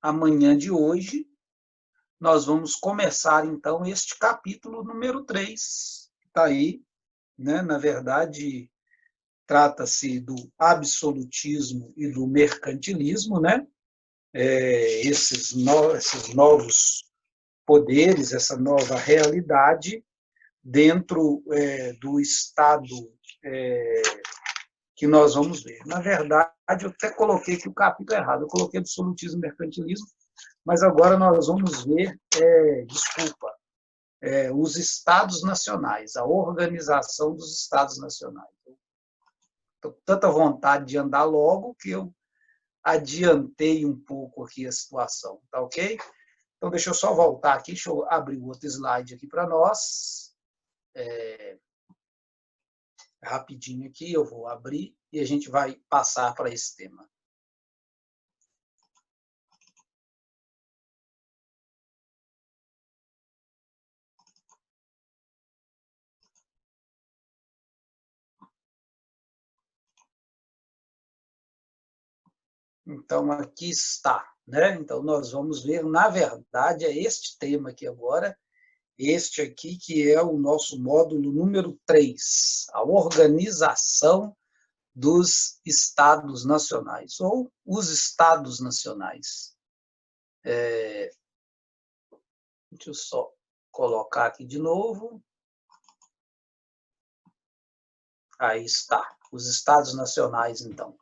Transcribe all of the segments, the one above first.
amanhã de hoje, nós vamos começar, então, este capítulo número 3, que está aí, né? Na verdade, trata-se do absolutismo e do mercantilismo, né? Esses novos poderes, essa nova realidade dentro do Estado que nós vamos ver. Na verdade, eu até coloquei aqui o capítulo errado, eu coloquei absolutismo e mercantilismo, mas agora nós vamos ver, os Estados Nacionais, a organização dos Estados Nacionais. Estou com tanta vontade de andar logo que eu adiantei um pouco aqui a situação, tá ok? Então, deixa eu só voltar aqui, deixa eu abrir o outro slide aqui para nós. Rapidinho aqui, eu vou abrir e a gente vai passar para esse tema. Então, aqui está, né? Então, nós vamos ver, na verdade, é este tema aqui agora, este aqui que é o nosso módulo número 3, a organização dos Estados Nacionais, ou os Estados Nacionais. Deixa eu só colocar aqui de novo. Aí está, os Estados Nacionais, então.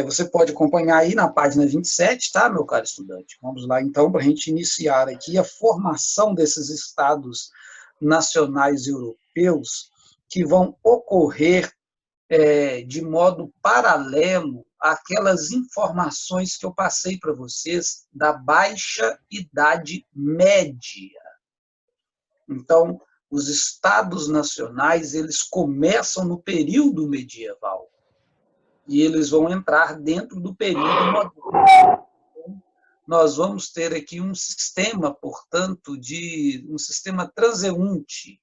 Você pode acompanhar aí na página 27, tá, meu caro estudante? Vamos lá, então, para a gente iniciar aqui a formação desses Estados nacionais europeus que vão ocorrer de modo paralelo àquelas informações que eu passei para vocês da Baixa Idade Média. Então, os Estados nacionais, eles começam no período medieval e eles vão entrar dentro do período moderno. Então, nós vamos ter aqui um sistema, portanto, um sistema transeunte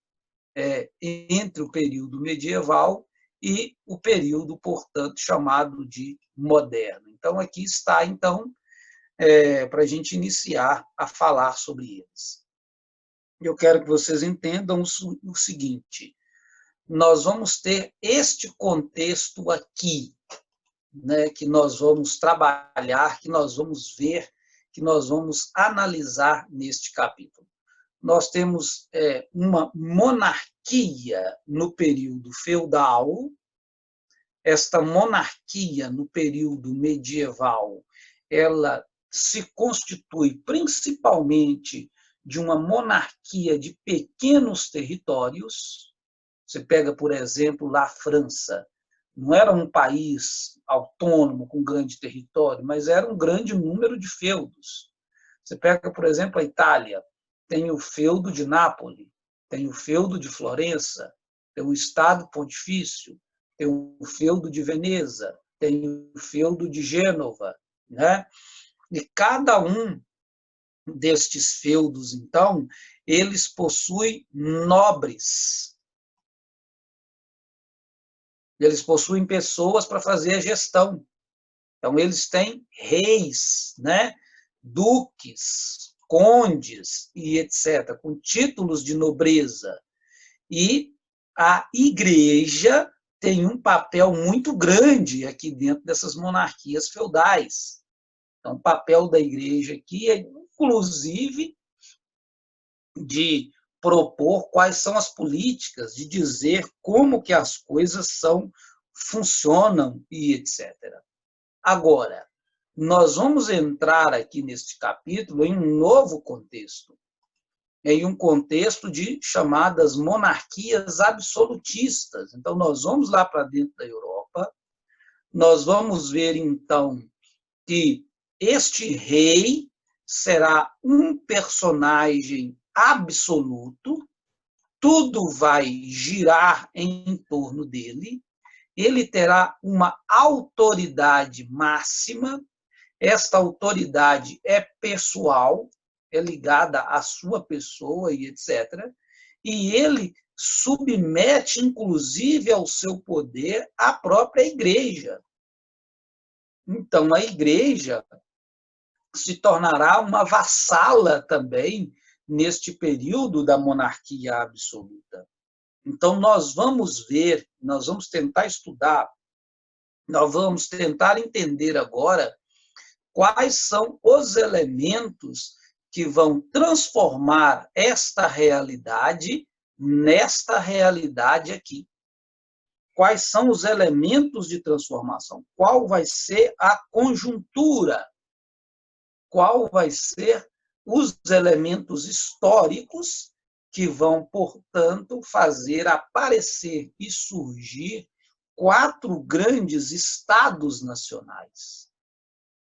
entre o período medieval e o período, portanto, chamado de moderno. Então, aqui está, então, para a gente iniciar a falar sobre eles. Eu quero que vocês entendam o seguinte: nós vamos ter este contexto aqui, né, que nós vamos trabalhar, que nós vamos ver, que nós vamos analisar neste capítulo. Nós temos uma monarquia no período feudal. Esta monarquia no período medieval, ela se constitui principalmente de uma monarquia de pequenos territórios. Você pega, por exemplo, lá a França. Não era um país autônomo com grande território, mas era um grande número de feudos. Você pega, por exemplo, a Itália. Tem o feudo de Nápoles, tem o feudo de Florença, tem o Estado Pontifício, tem o feudo de Veneza, tem o feudo de Gênova, né? E cada um destes feudos, então, eles possuem nobres. Eles possuem pessoas para fazer a gestão. Então, eles têm reis, né? Duques, condes e etc., com títulos de nobreza. E a igreja tem um papel muito grande aqui dentro dessas monarquias feudais. Então, o papel da igreja aqui é, inclusive, de propor quais são as políticas, de dizer como que as coisas funcionam e etc. Agora, nós vamos entrar aqui neste capítulo em um novo contexto, em um contexto de chamadas monarquias absolutistas. Então, nós vamos lá para dentro da Europa, nós vamos ver, então, que este rei será um personagem absoluto, tudo vai girar em torno dele, ele terá uma autoridade máxima, esta autoridade é pessoal, é ligada à sua pessoa e etc. E ele submete, inclusive, ao seu poder a própria igreja. Então, a igreja se tornará uma vassala também neste período da monarquia absoluta. Então, nós vamos ver, nós vamos tentar estudar, nós vamos tentar entender agora quais são os elementos que vão transformar esta realidade nesta realidade aqui. Quais são os elementos de transformação? Qual vai ser a conjuntura? Qual vai ser os elementos históricos que vão, portanto, fazer aparecer e surgir 4 grandes estados nacionais.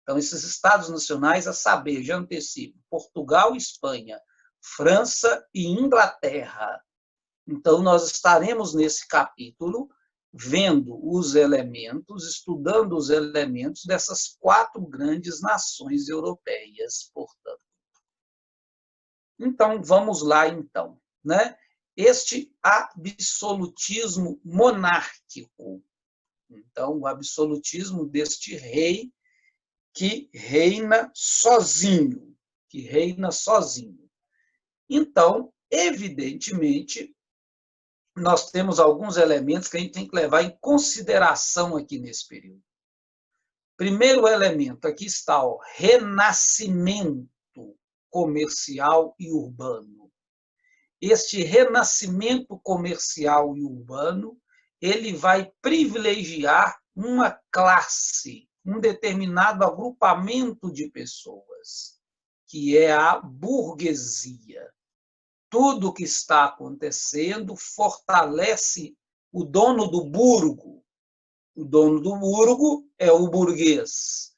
Então, esses estados nacionais, a saber, já antecipo, Portugal e Espanha, França e Inglaterra. Então, nós estaremos nesse capítulo vendo os elementos, estudando os elementos dessas 4 grandes nações europeias, portanto. Então, vamos lá, então, né? Este absolutismo monárquico. Então, o absolutismo deste rei que reina sozinho, Então, evidentemente, nós temos alguns elementos que a gente tem que levar em consideração aqui nesse período. Primeiro elemento, aqui está o renascimento comercial e urbano. Este renascimento comercial e urbano, ele vai privilegiar uma classe, um determinado agrupamento de pessoas, que é a burguesia. Tudo o que está acontecendo fortalece o dono do burgo. O dono do burgo é o burguês.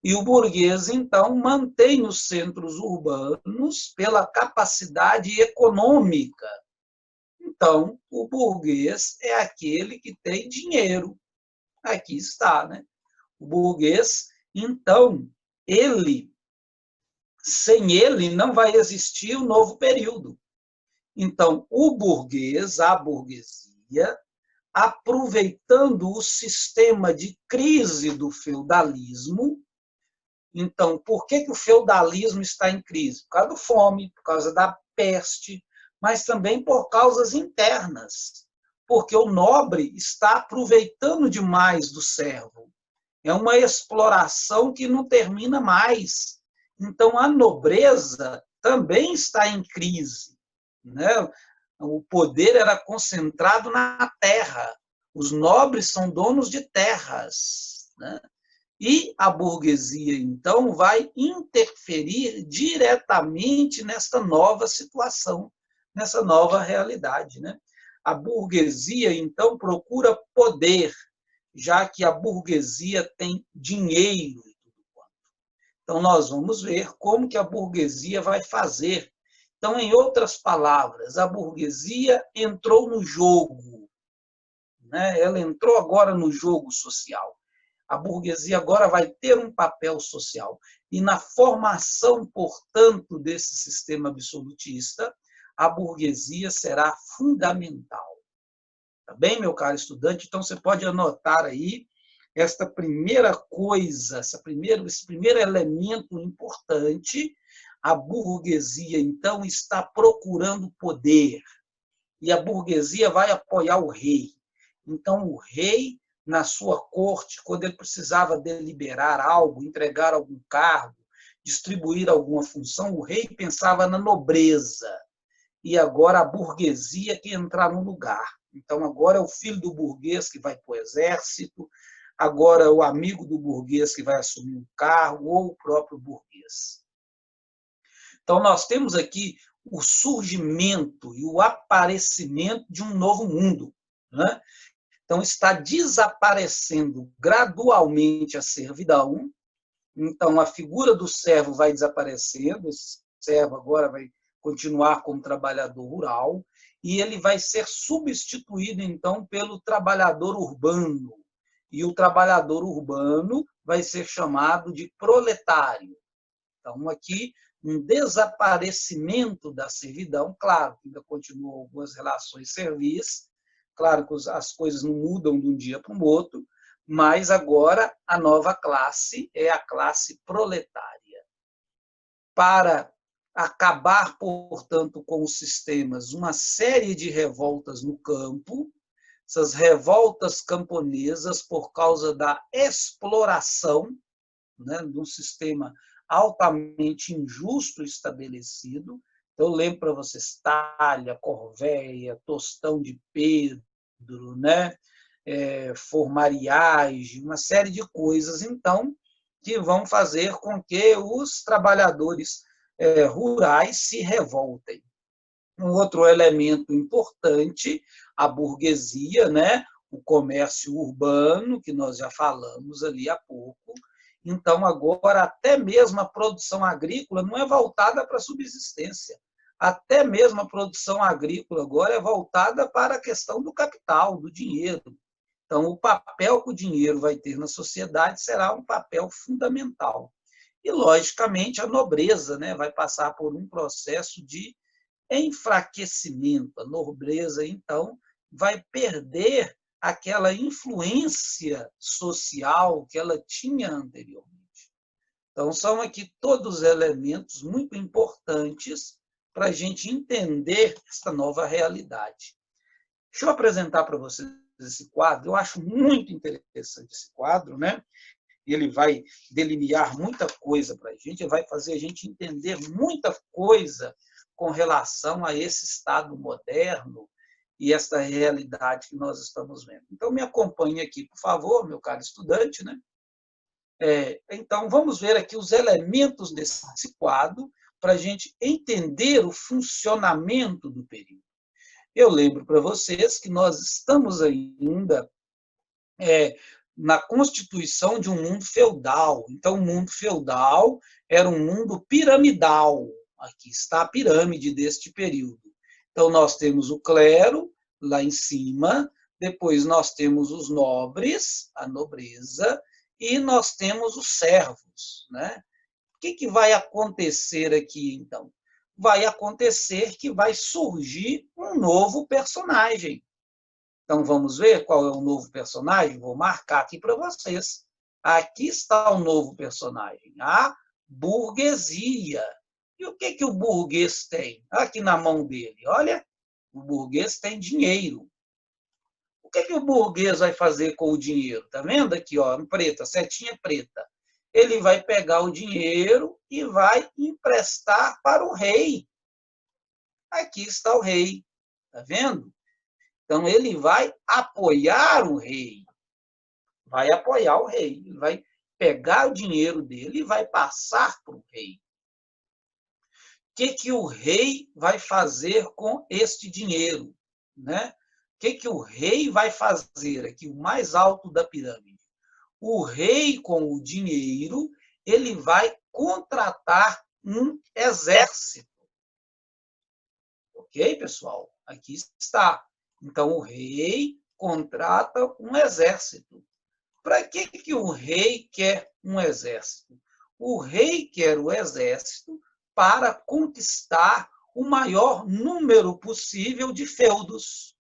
E o burguês, então, mantém os centros urbanos pela capacidade econômica. Então, o burguês é aquele que tem dinheiro. Aqui está, né? O burguês, então, sem ele, não vai existir o novo período. Então, o burguês, a burguesia, aproveitando o sistema de crise do feudalismo. Então, por que o feudalismo está em crise? Por causa da fome, por causa da peste, mas também por causas internas, porque o nobre está aproveitando demais do servo. É uma exploração que não termina mais. Então, a nobreza também está em crise, né? O poder era concentrado na terra. Os nobres são donos de terras, né? E a burguesia, então, vai interferir diretamente nesta nova situação, nessa nova realidade, né? A burguesia, então, procura poder, já que a burguesia tem dinheiro e tudo quanto. Então, nós vamos ver como que a burguesia vai fazer. Então, em outras palavras, a burguesia entrou no jogo, né? Ela entrou agora no jogo social. A burguesia agora vai ter um papel social. E na formação, portanto, desse sistema absolutista, a burguesia será fundamental. Tá bem, meu caro estudante? Então, você pode anotar aí esta primeira coisa, esse primeiro elemento importante. A burguesia, então, está procurando poder. E a burguesia vai apoiar o rei. Então, o rei, na sua corte, quando ele precisava deliberar algo, entregar algum cargo, distribuir alguma função, o rei pensava na nobreza. E agora a burguesia que entrar no lugar. Então, agora é o filho do burguês que vai para o exército, agora é o amigo do burguês que vai assumir um cargo, ou o próprio burguês. Então, nós temos aqui o surgimento e o aparecimento de um novo mundo, né? Então, está desaparecendo gradualmente a servidão. Então, a figura do servo vai desaparecendo, esse servo agora vai continuar como trabalhador rural, e ele vai ser substituído, então, pelo trabalhador urbano. E o trabalhador urbano vai ser chamado de proletário. Então, aqui, um desaparecimento da servidão, claro, ainda continuam algumas relações serviço, claro que as coisas não mudam de um dia para o outro, mas agora a nova classe é a classe proletária. para acabar, portanto, com os sistemas, uma série de revoltas no campo, essas revoltas camponesas por causa da exploração, né, de um sistema altamente injusto estabelecido. Então, eu lembro para vocês Talha, Corvéia, Tostão de Pedro, né, formariagem, uma série de coisas, então, que vão fazer com que os trabalhadores rurais se revoltem. Um outro elemento importante, a burguesia, né? O comércio urbano, que nós já falamos ali há pouco. Então, agora, até mesmo a produção agrícola não é voltada para a subsistência. Até mesmo a produção agrícola agora é voltada para a questão do capital, do dinheiro. Então, o papel que o dinheiro vai ter na sociedade será um papel fundamental. E, logicamente, a nobreza, né, vai passar por um processo de enfraquecimento. A nobreza, então, vai perder aquela influência social que ela tinha anteriormente. Então, são aqui todos elementos muito importantes para a gente entender essa nova realidade. Deixa eu apresentar para vocês esse quadro. Eu acho muito interessante esse quadro, né? Ele vai delinear muita coisa para a gente, vai fazer a gente entender muita coisa com relação a esse Estado moderno e essa realidade que nós estamos vendo. Então, me acompanhe aqui, por favor, meu caro estudante, né? Então, vamos ver aqui os elementos desse quadro para a gente entender o funcionamento do período. Eu lembro para vocês que nós estamos ainda na constituição de um mundo feudal. Então, o mundo feudal era um mundo piramidal. Aqui está a pirâmide deste período. Então, nós temos o clero lá em cima, depois nós temos os nobres, a nobreza, e nós temos os servos, né? O que vai acontecer aqui, então? Vai acontecer que vai surgir um novo personagem. Então, vamos ver qual é o novo personagem? Vou marcar aqui para vocês. Aqui está o novo personagem, a burguesia. E o que o burguês tem? Aqui na mão dele, olha, o burguês tem dinheiro. O que o burguês vai fazer com o dinheiro? Está vendo aqui, ó, em preta, setinha preta. Ele vai pegar o dinheiro e vai emprestar para o rei. Aqui está o rei, está vendo? Então, ele vai apoiar o rei. Vai apoiar o rei. Ele vai pegar o dinheiro dele e vai passar para o rei. O que o rei vai fazer com este dinheiro? Né? O que o rei vai fazer aqui, o mais alto da pirâmide? O rei, com o dinheiro, ele vai contratar um exército. Ok, pessoal? Aqui está. Então, o rei contrata um exército. Para que o rei quer um exército? O rei quer o exército para conquistar o maior número possível de feudos.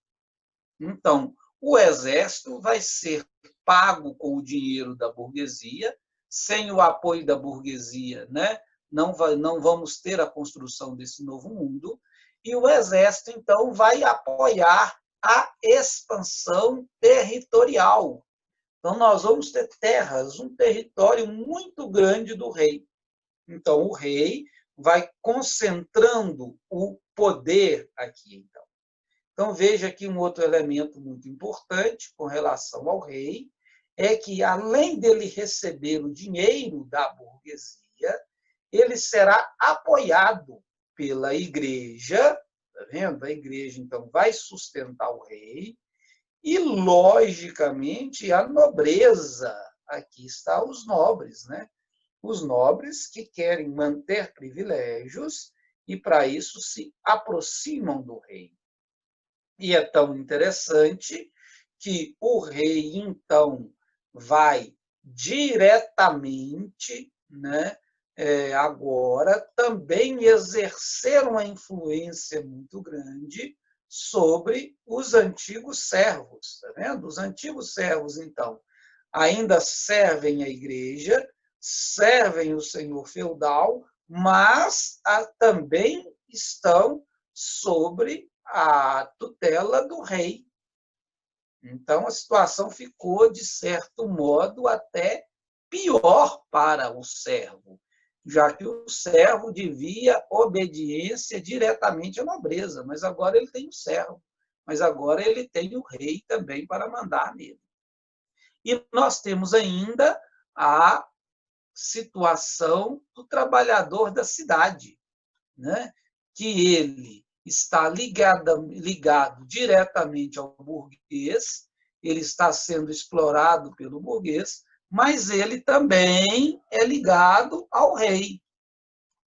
Então, o exército vai ser pago com o dinheiro da burguesia, sem o apoio da burguesia, né? Não vamos ter a construção desse novo mundo, e o exército, então, vai apoiar a expansão territorial. Então, nós vamos ter terras, um território muito grande do rei. Então, o rei vai concentrando o poder aqui. Então, veja aqui um outro elemento muito importante com relação ao rei, é que, além dele receber o dinheiro da burguesia, ele será apoiado pela igreja, tá vendo? A igreja, então, vai sustentar o rei, e, logicamente, a nobreza. Aqui está os nobres, né? Os nobres que querem manter privilégios e, para isso, se aproximam do rei. E é tão interessante que o rei, então, vai diretamente, né, agora, também exercer uma influência muito grande sobre os antigos servos. Tá vendo? Os antigos servos, então, ainda servem a igreja, servem o senhor feudal, mas também estão sobre a tutela do rei. Então, a situação ficou, de certo modo, até pior para o servo, já que o servo devia obediência diretamente à nobreza, mas agora ele tem o servo, mas agora ele tem o rei também para mandar nele. E nós temos ainda a situação do trabalhador da cidade, né? Que ele está ligado diretamente ao burguês, ele está sendo explorado pelo burguês, mas ele também é ligado ao rei.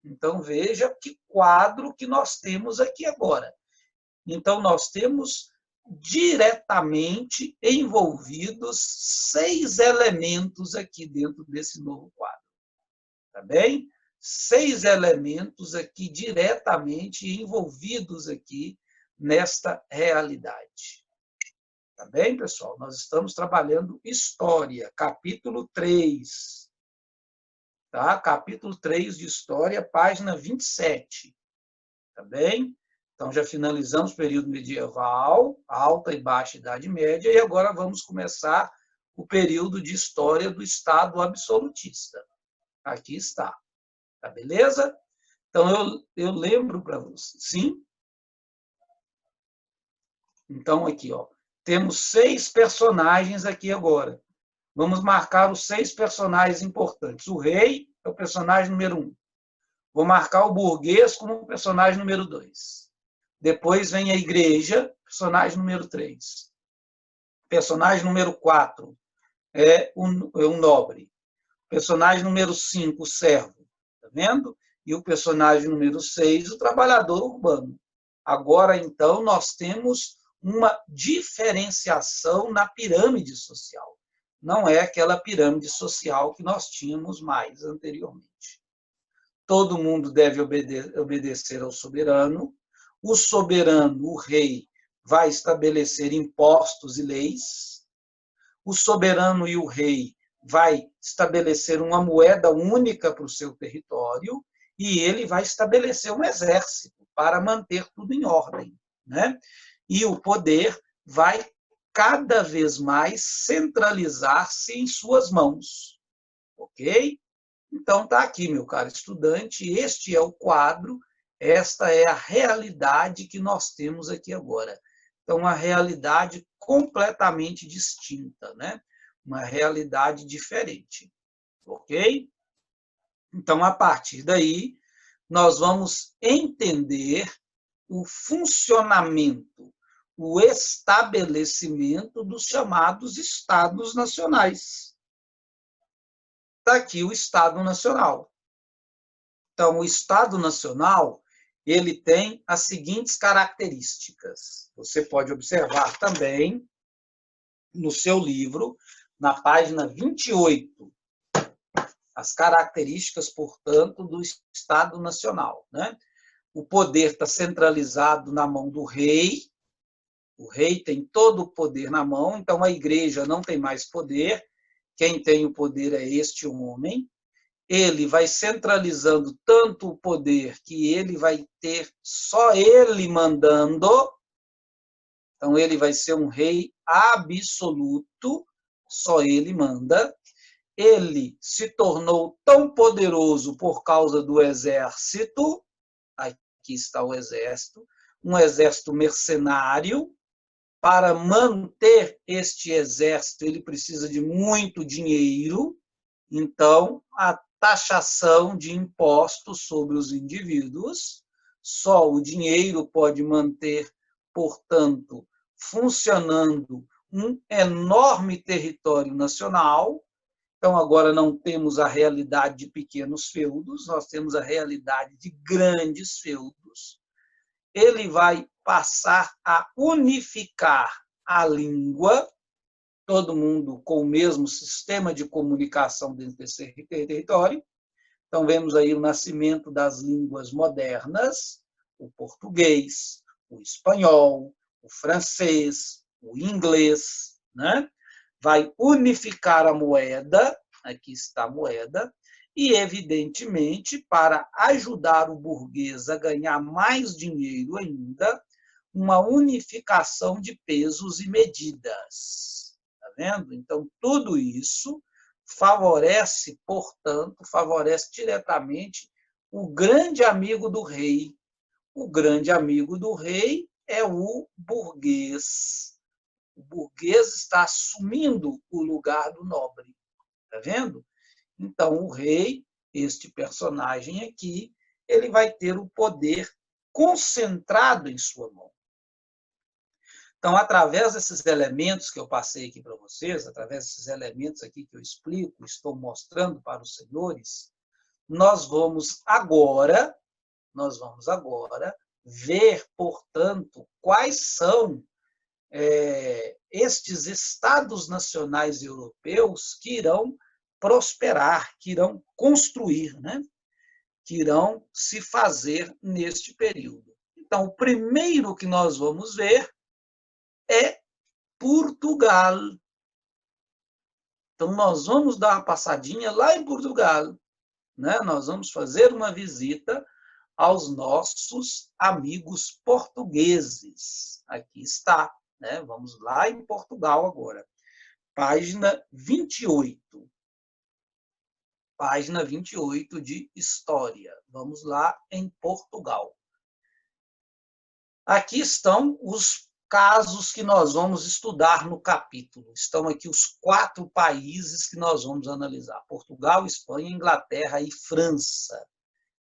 Então, veja que quadro que nós temos aqui agora. Então, nós temos diretamente envolvidos 6 elementos aqui dentro desse novo quadro. Tá bem? 6 elementos aqui diretamente envolvidos aqui nesta realidade. Tá bem, pessoal? Nós estamos trabalhando História, capítulo 3. Tá? Capítulo 3 de História, página 27. Tá bem? Então, já finalizamos o período medieval, Alta e Baixa Idade Média, e agora vamos começar o período de História do Estado absolutista. Aqui está. Tá beleza? Então, eu lembro para você. Sim? Então, aqui, ó, temos 6 personagens aqui agora. Vamos marcar os 6 personagens importantes. O rei é o personagem número 1. Vou marcar o burguês como o personagem número 2. Depois vem a igreja, personagem número 3. Personagem número 4 é um nobre. Personagem número 5, o servo. Tá vendo? E o personagem número 6, o trabalhador urbano. Agora, então, nós temos uma diferenciação na pirâmide social. Não é aquela pirâmide social que nós tínhamos mais anteriormente. Todo mundo deve obedecer ao soberano. O soberano, o rei, vai estabelecer impostos e leis. O soberano e o rei vai estabelecer uma moeda única para o seu território e ele vai estabelecer um exército para manter tudo em ordem, né? E o poder vai cada vez mais centralizar-se em suas mãos, ok? Então, está aqui, meu caro estudante, este é o quadro, esta é a realidade que nós temos aqui agora. Então, uma realidade completamente distinta, né? Uma realidade diferente, ok? Então, a partir daí, nós vamos entender o funcionamento, o estabelecimento dos chamados estados nacionais. Está aqui o Estado Nacional. Então, o Estado Nacional, ele tem as seguintes características. Você pode observar também no seu livro, na página 28, as características, portanto, do Estado Nacional, né? O poder está centralizado na mão do rei, o rei tem todo o poder na mão, então a igreja não tem mais poder, quem tem o poder é este homem. Ele vai centralizando tanto o poder que ele vai ter só ele mandando. Então, ele vai ser um rei absoluto, só ele manda. Ele se tornou tão poderoso por causa do exército. Aqui está o exército. Um exército mercenário. Para manter este exército, ele precisa de muito dinheiro. Então, a taxação de impostos sobre os indivíduos, só o dinheiro pode manter, portanto, funcionando um enorme território nacional. Então, agora não temos a realidade de pequenos feudos, nós temos a realidade de grandes feudos. Ele vai passar a unificar a língua, todo mundo com o mesmo sistema de comunicação dentro desse território. Então, vemos aí o nascimento das línguas modernas, o português, o espanhol, o francês, o inglês, né? Vai unificar a moeda, aqui está a moeda, e, evidentemente, para ajudar o burguês a ganhar mais dinheiro ainda, uma unificação de pesos e medidas. Está vendo? Então, tudo isso favorece, portanto, favorece diretamente o grande amigo do rei. O grande amigo do rei é o burguês. O burguês está assumindo o lugar do nobre. Está vendo? Então, o rei, este personagem aqui, ele vai ter o poder concentrado em sua mão. Então, através desses elementos que eu passei aqui para vocês, através desses elementos aqui que eu explico, estou mostrando para os senhores, nós vamos agora ver, portanto, quais são estes estados nacionais europeus que irão prosperar, que irão construir, né? Que irão se fazer neste período. Então, o primeiro que nós vamos ver é Portugal. Então, nós vamos dar uma passadinha lá em Portugal, né? Nós vamos fazer uma visita aos nossos amigos portugueses. Aqui está, né? Vamos lá em Portugal agora. Página 28. Página 28 de História. Vamos lá em Portugal. Aqui estão os casos que nós vamos estudar no capítulo. Estão aqui os 4 países que nós vamos analisar: Portugal, Espanha, Inglaterra e França.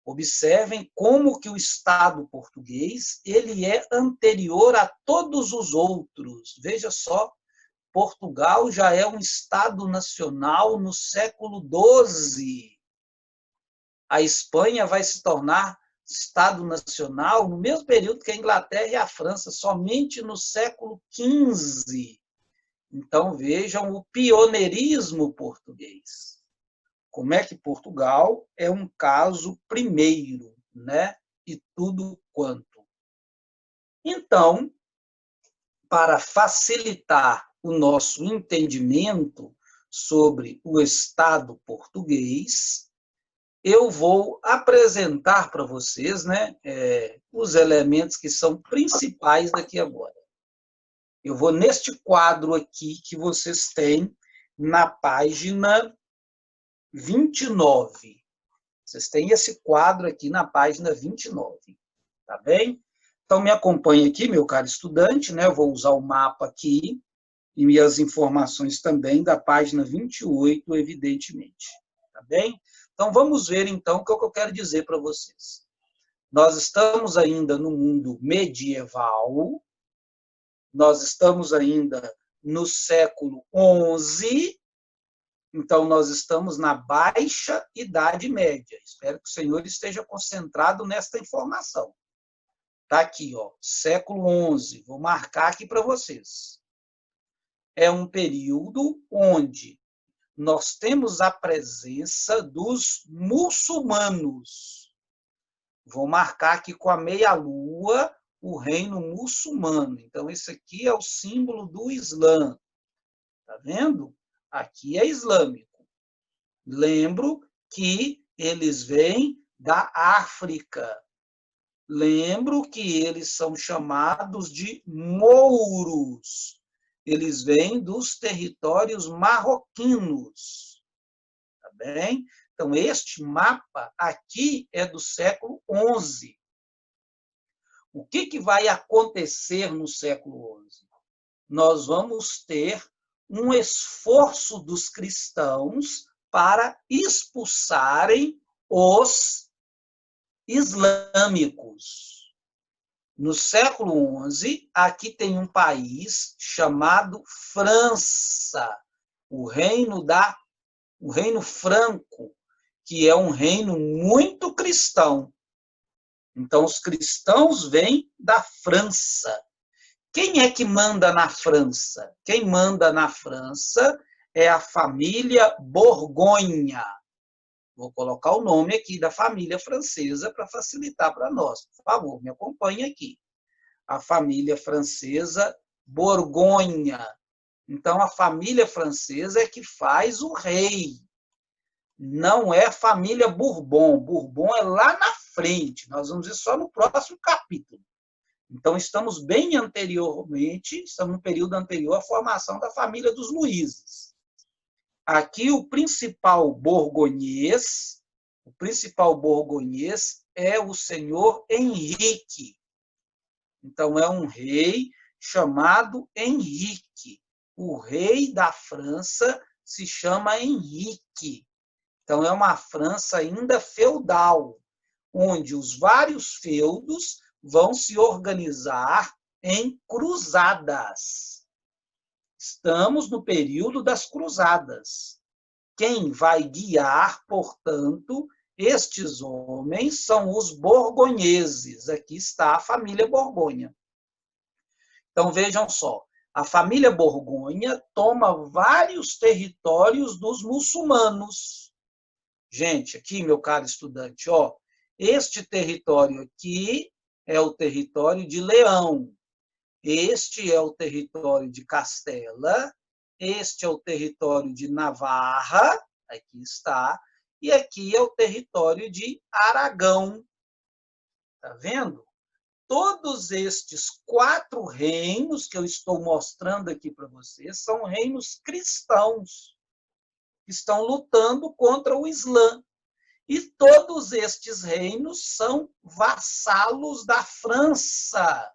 Observem como que o Estado português ele é anterior a todos os outros. Veja só, Portugal já é um Estado nacional no século XII. A Espanha vai se tornar Estado nacional no mesmo período que a Inglaterra e a França, somente no século XV. Então, vejam o pioneirismo português. Como é que Portugal é um caso primeiro, né? E tudo quanto. Então, para facilitar o nosso entendimento sobre o Estado português, eu vou apresentar para vocês, né, os elementos que são principais daqui agora. Eu vou neste quadro aqui que vocês têm na página 29. Vocês têm esse quadro aqui na página 29, tá bem? Então, me acompanhe aqui, meu caro estudante, né? Eu vou usar o mapa aqui e as informações também da página 28, evidentemente, tá bem? Então, vamos ver, então, o que eu quero dizer para vocês. Nós estamos ainda no mundo medieval, nós estamos ainda no século XI, então nós estamos na Baixa Idade Média. Espero que o senhor esteja concentrado nesta informação. Está aqui, ó, século XI, vou marcar aqui para vocês. É um período onde nós temos a presença dos muçulmanos. Vou marcar aqui com a meia-lua o reino muçulmano. Então, esse aqui é o símbolo do Islã. Está vendo? Aqui é islâmico. Lembro que eles vêm da África. Lembro que eles são chamados de mouros. Eles vêm dos territórios marroquinos. Tá bem? Então, este mapa aqui é do século XI. O que vai acontecer no século XI? Nós vamos ter um esforço dos cristãos para expulsarem os islâmicos. No século XI, aqui tem um país chamado França, o reino franco, que é um reino muito cristão. Então, os cristãos vêm da França. Quem é que manda na França? Quem manda na França é a família Borgonha. Vou colocar o nome aqui da família francesa para facilitar para nós. Por favor, me acompanhe aqui. A família francesa Borgonha. Então, a família francesa é que faz o rei. Não é família Bourbon. Bourbon é lá na frente. Nós vamos ver só no próximo capítulo. Então, estamos bem anteriormente, estamos no período anterior à formação da família dos Luizes. Aqui, o principal borgonhês é o senhor Henrique. Então, é um rei chamado Henrique. O rei da França se chama Henrique. Então, é uma França ainda feudal, onde os vários feudos vão se organizar em cruzadas. Estamos no período das cruzadas. Quem vai guiar, portanto, estes homens são os borgonheses. Aqui está a família Borgonha. Então, vejam só, a família Borgonha toma vários territórios dos muçulmanos. Gente, aqui, meu caro estudante, ó, este território aqui é o território de Leão, este é o território de Castela, este é o território de Navarra, aqui está, e aqui é o território de Aragão. Tá vendo? Todos estes 4 reinos que eu estou mostrando aqui para vocês são reinos cristãos, que estão lutando contra o Islã. E todos estes reinos são vassalos da França.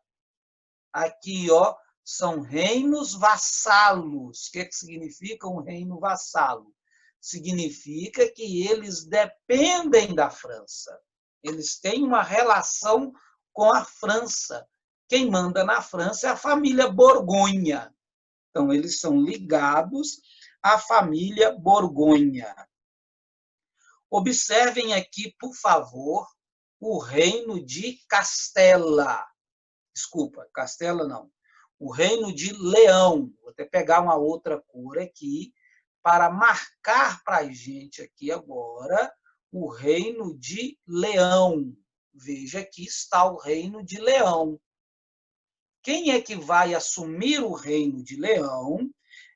Aqui, ó, são reinos vassalos. O que significa um reino vassalo? Significa que eles dependem da França. Eles têm uma relação com a França. Quem manda na França é a família Borgonha. Então, eles são ligados à família Borgonha. Observem aqui, por favor, o reino de Castela. Desculpa, Castela não. O reino de Leão. Vou até pegar uma outra cor aqui para marcar para a gente aqui agora o reino de Leão. Veja, aqui está o reino de Leão. Quem é que vai assumir o reino de Leão?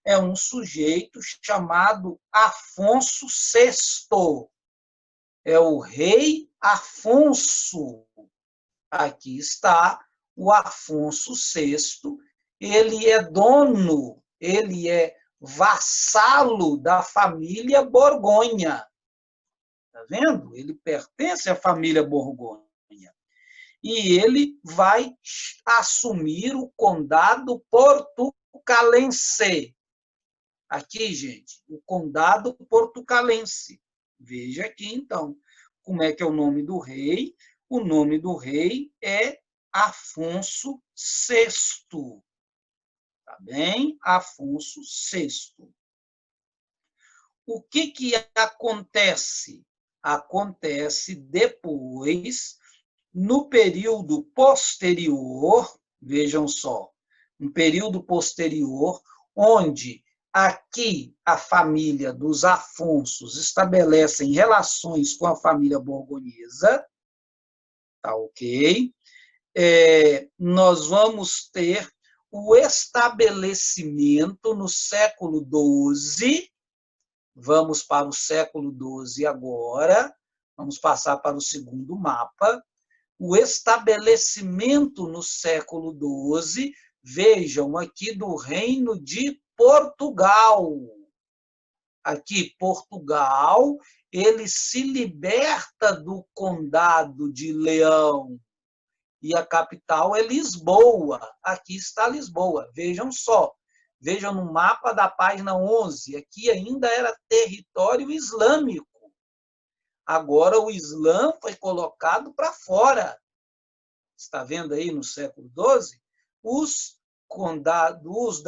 É um sujeito chamado Afonso VI. É o rei Afonso. Aqui está o Afonso VI. Ele é dono, ele é vassalo da família Borgonha. Está vendo? Ele pertence à família Borgonha. E ele vai assumir o condado portucalense. Aqui, gente, o condado portucalense. Veja aqui, então, como é que é o nome do rei. O nome do rei é Afonso VI. Tá bem? Afonso VI. O que acontece? Acontece depois, no período posterior, vejam só, um período posterior, onde aqui a família dos Afonsos estabelecem relações com a família borgonhesa, tá ok? Nós vamos ter o estabelecimento no século XII, vamos para o século XII agora, vamos passar para o segundo mapa, o estabelecimento no século XII, vejam aqui do Reino de Portugal. Aqui, Portugal, ele se liberta do Condado de Leão, e a capital é Lisboa. Aqui está Lisboa. Vejam só. Vejam no mapa da página 11. Aqui ainda era território islâmico. Agora o Islã foi colocado para fora. Está vendo aí no século XII? Os condados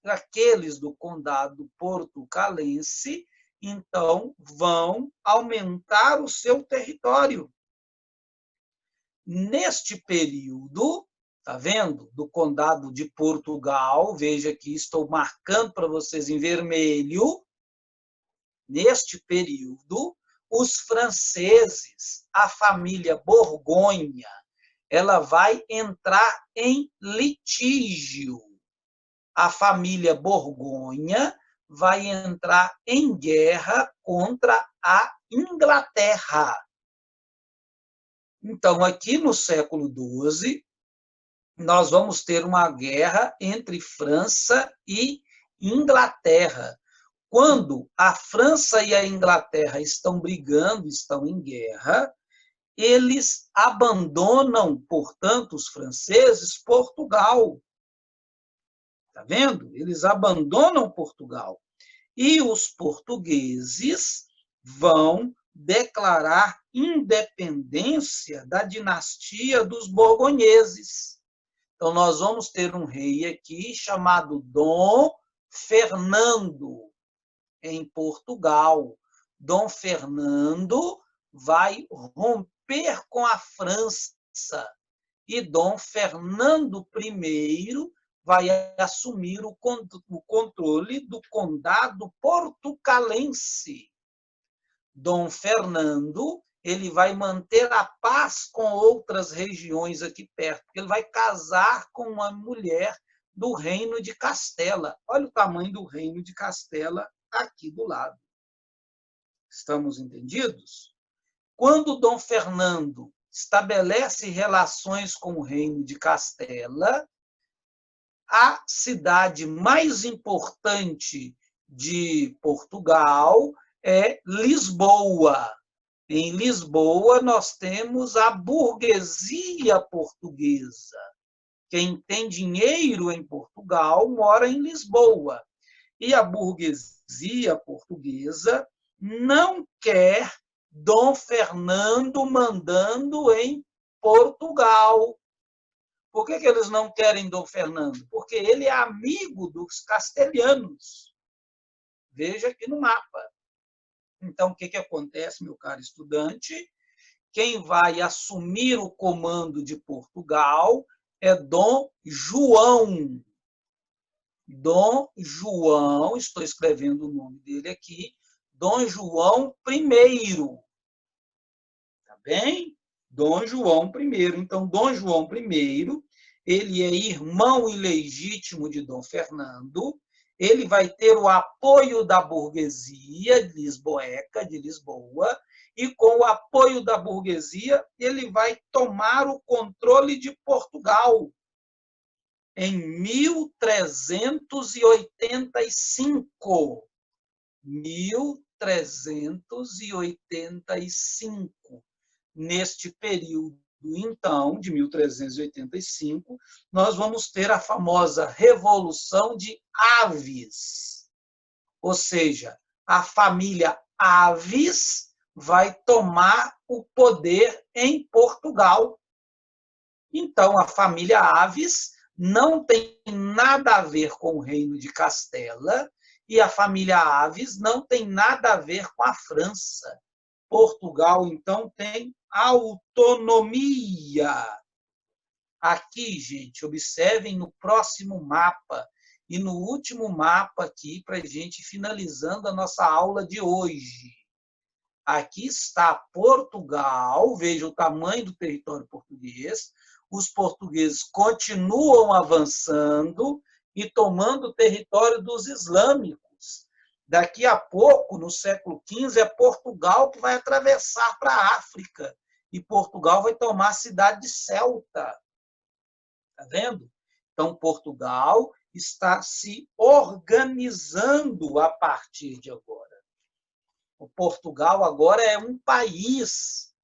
daqueles do condado portucalense, então, vão aumentar o seu território. Neste período, tá vendo? Do condado de Portugal, veja que estou marcando para vocês em vermelho. Neste período, os franceses, a família Borgonha, ela vai entrar em litígio. A família Borgonha vai entrar em guerra contra a Inglaterra. Então, aqui no século XII, nós vamos ter uma guerra entre França e Inglaterra. Quando a França e a Inglaterra estão brigando, estão em guerra, eles abandonam, portanto, os franceses, Portugal. Está vendo? Eles abandonam Portugal. E os portugueses vão declarar independência da dinastia dos borgonheses. Então, nós vamos ter um rei aqui chamado Dom Fernando, em Portugal. Dom Fernando vai romper com a França e Dom Fernando I vai assumir o controle do condado portucalense. Dom Fernando, ele vai manter a paz com outras regiões aqui perto, porque ele vai casar com uma mulher do Reino de Castela. Olha o tamanho do Reino de Castela aqui do lado. Estamos entendidos? Quando Dom Fernando estabelece relações com o Reino de Castela, a cidade mais importante de Portugal é Lisboa. Em Lisboa, nós temos a burguesia portuguesa. Quem tem dinheiro em Portugal mora em Lisboa. E a burguesia portuguesa não quer Dom Fernando mandando em Portugal. Por que eles não querem Dom Fernando? Porque ele é amigo dos castelhanos. Veja aqui no mapa. Então, o que acontece, meu caro estudante? Quem vai assumir o comando de Portugal é Dom João. Dom João, estou escrevendo o nome dele aqui, Dom João I. Tá bem? Dom João I. Então, Dom João I, ele é irmão ilegítimo de Dom Fernando, ele vai ter o apoio da burguesia lisboeca, de Lisboa, e com o apoio da burguesia, ele vai tomar o controle de Portugal em 1385. 1385. Neste período, então, de 1385, nós vamos ter a famosa Revolução de Aves. Ou seja, a família Aves vai tomar o poder em Portugal. Então, a família Aves não tem nada a ver com o Reino de Castela e a família Aves não tem nada a ver com a França. Portugal, então, tem autonomia. Aqui, gente, observem no próximo mapa e no último mapa aqui, para a gente finalizando a nossa aula de hoje. Aqui está Portugal, veja o tamanho do território português. Os portugueses continuam avançando e tomando o território dos islâmicos. Daqui a pouco, no século XV, é Portugal que vai atravessar para a África. E Portugal vai tomar a cidade de Ceuta. Está vendo? Então, Portugal está se organizando a partir de agora. O Portugal agora é um país.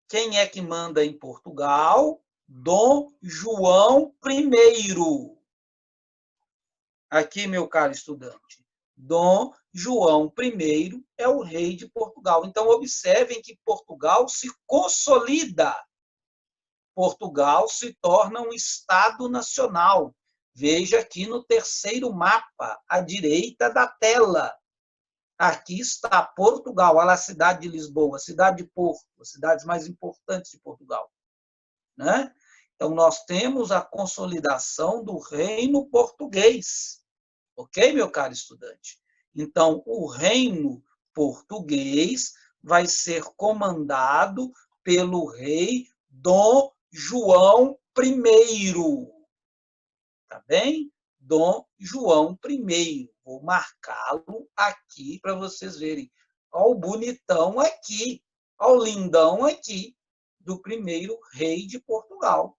Quem é que manda em Portugal? Dom João I. Aqui, meu caro estudante, Dom João I é o rei de Portugal. Então, observem que Portugal se consolida. Portugal se torna um Estado nacional. Veja aqui no terceiro mapa, à direita da tela. Aqui está Portugal, olha a cidade de Lisboa, a cidade de Porto, as cidades mais importantes de Portugal. Né? Então, nós temos a consolidação do reino português. Ok, meu caro estudante? Então, o reino português vai ser comandado pelo rei Dom João I. Tá bem? Dom João I. vou marcá-lo aqui para vocês verem. Olha o bonitão aqui, olha o lindão aqui, do primeiro rei de Portugal.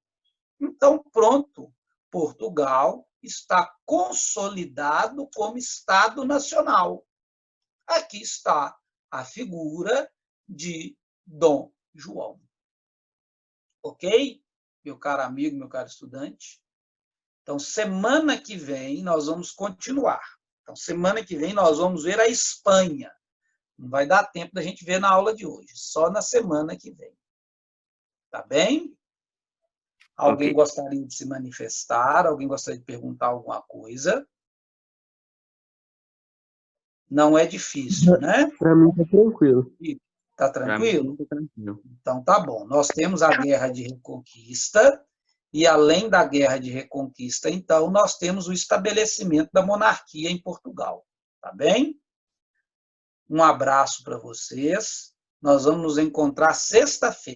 Então, pronto, Portugal está consolidado como Estado Nacional. Aqui está a figura de Dom João. Ok? Meu caro amigo, meu caro estudante. Então, semana que vem, nós vamos continuar. Então, semana que vem, nós vamos ver a Espanha. Não vai dar tempo da gente ver na aula de hoje, só na semana que vem. Tá bem? Alguém gostaria de se manifestar? Alguém gostaria de perguntar alguma coisa? Não é difícil, né? Para mim tá tranquilo. Tá tranquilo? Então tá bom. Nós temos a Guerra de Reconquista, e além da Guerra de Reconquista, então, nós temos o estabelecimento da monarquia em Portugal. Tá bem? Um abraço para vocês. Nós vamos nos encontrar sexta-feira.